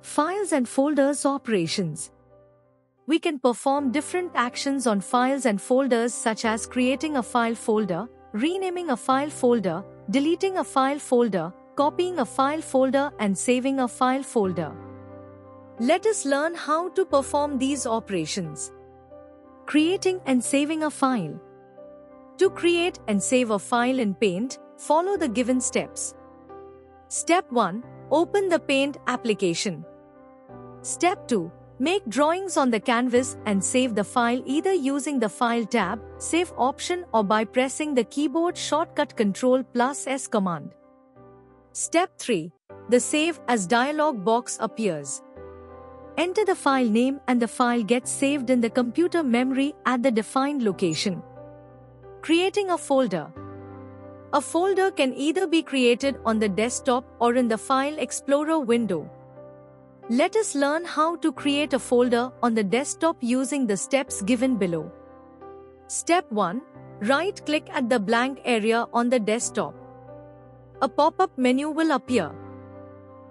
Files and folders operations. We can perform different actions on files and folders such as creating a file folder, renaming a file folder, deleting a file folder, copying a file folder and saving a file folder. Let us learn how to perform these operations. Creating and saving a file. To create and save a file in Paint, follow the given steps. Step 1. Open the Paint application. Step 2. Make drawings on the canvas and save the file either using the File tab, Save option or by pressing the keyboard shortcut Ctrl+S command. Step 3. The Save As dialog box appears. Enter the file name and the file gets saved in the computer memory at the defined location. Creating a folder. A folder can either be created on the desktop or in the File Explorer window. Let us learn how to create a folder on the desktop using the steps given below. Step 1. Right-click at the blank area on the desktop. A pop-up menu will appear.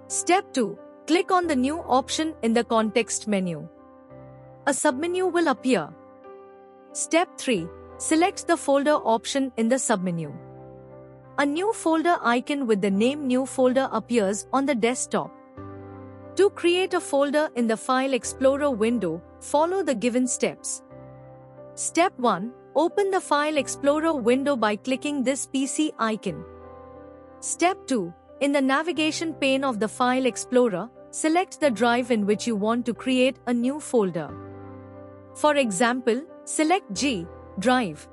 Step 2. Click on the New option in the context menu. A submenu will appear. Step 3. Select the folder option in the submenu. A new folder icon with the name New Folder appears on the desktop. To create a folder in the File Explorer window, follow the given steps. Step 1. Open the File Explorer window by clicking this PC icon. Step 2. In the navigation pane of the File Explorer, select the drive in which you want to create a new folder. For example, select G drive.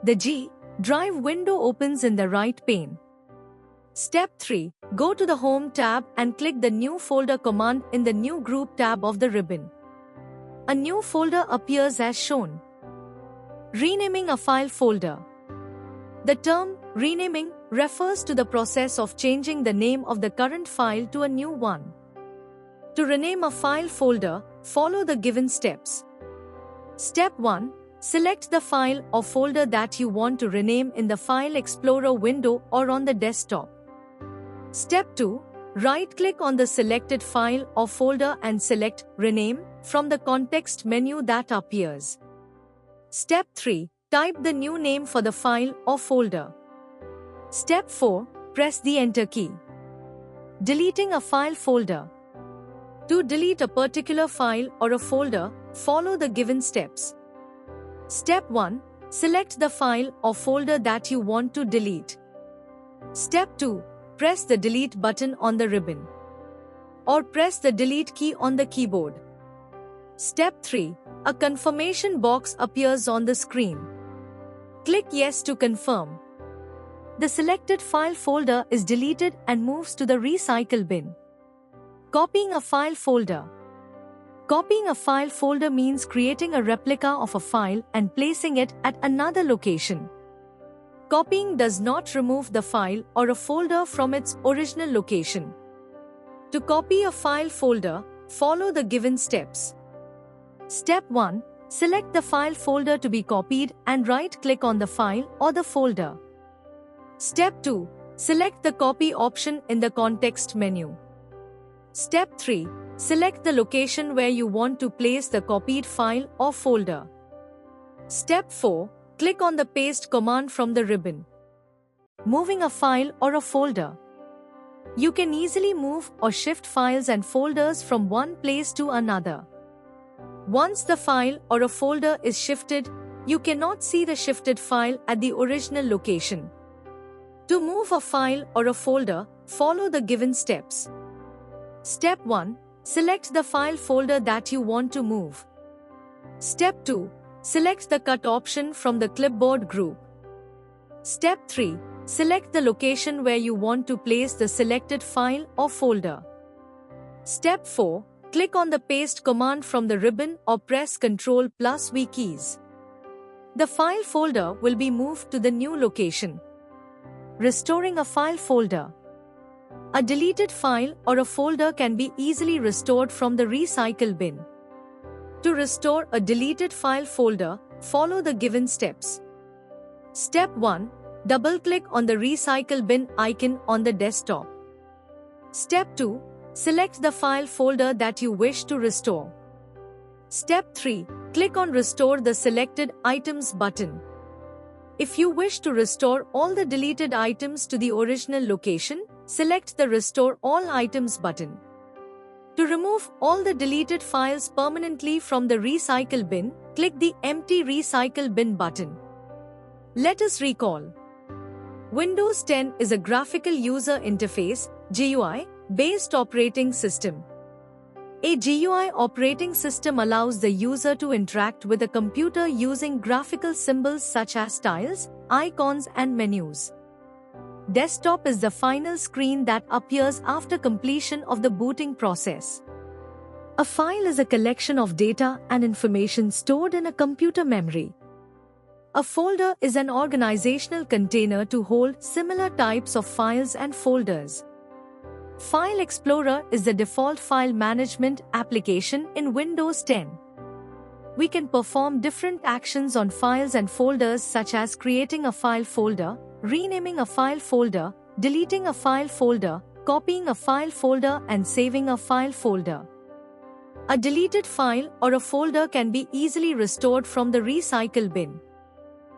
The G drive window opens in the right pane. Step 3. Go to the Home tab and click the New Folder command in the New Group tab of the ribbon. A new folder appears as shown. Renaming a file folder. The term renaming refers to the process of changing the name of the current file to a new one. To rename a file folder, follow the given steps. Step 1. Select the file or folder that you want to rename in the File Explorer window or on the desktop. Step 2. Right-click on the selected file or folder and select Rename from the context menu that appears. Step 3. Type the new name for the file or folder. Step 4. Press the Enter key. Deleting a file folder. To delete a particular file or a folder, follow the given steps. Step 1. Select the file or folder that you want to delete. Step 2. Press the Delete button on the ribbon. Or press the Delete key on the keyboard. Step 3. A confirmation box appears on the screen. Click Yes to confirm. The selected file folder is deleted and moves to the recycle bin. Copying a file folder. Copying a file folder means creating a replica of a file and placing it at another location. Copying does not remove the file or a folder from its original location. To copy a file folder, follow the given steps. Step 1. Select the file folder to be copied and right-click on the file or the folder. Step 2. Select the Copy option in the context menu. Step 3. Select the location where you want to place the copied file or folder. Step 4. Click on the Paste command from the ribbon. Moving a file or a folder. You can easily move or shift files and folders from one place to another. Once the file or a folder is shifted, you cannot see the shifted file at the original location. To move a file or a folder, follow the given steps. Step 1. Select the file folder that you want to move. Step 2. Select the Cut option from the clipboard group. Step 3. Select the location where you want to place the selected file or folder. Step 4. Click on the Paste command from the ribbon or press Ctrl+V keys. The file folder will be moved to the new location. Restoring a file folder. A deleted file or a folder can be easily restored from the recycle bin. To restore a deleted file folder, follow the given steps. Step 1. Double-click on the recycle bin icon on the desktop. Step 2. Select the file folder that you wish to restore. Step 3. Click on Restore the Selected Items button. If you wish to restore all the deleted items to the original location, select the Restore All Items button. To remove all the deleted files permanently from the recycle bin, click the Empty Recycle Bin button. Let us recall. Windows 10 is a graphical user interface (GUI) based operating system. A GUI operating system allows the user to interact with a computer using graphical symbols such as tiles, icons, and menus. Desktop is the final screen that appears after completion of the booting process. A file is a collection of data and information stored in a computer memory. A folder is an organizational container to hold similar types of files and folders. File Explorer is the default file management application in Windows 10. We can perform different actions on files and folders such as creating a file folder, renaming a file folder, deleting a file folder, copying a file folder, and saving a file folder. A deleted file or a folder can be easily restored from the recycle bin.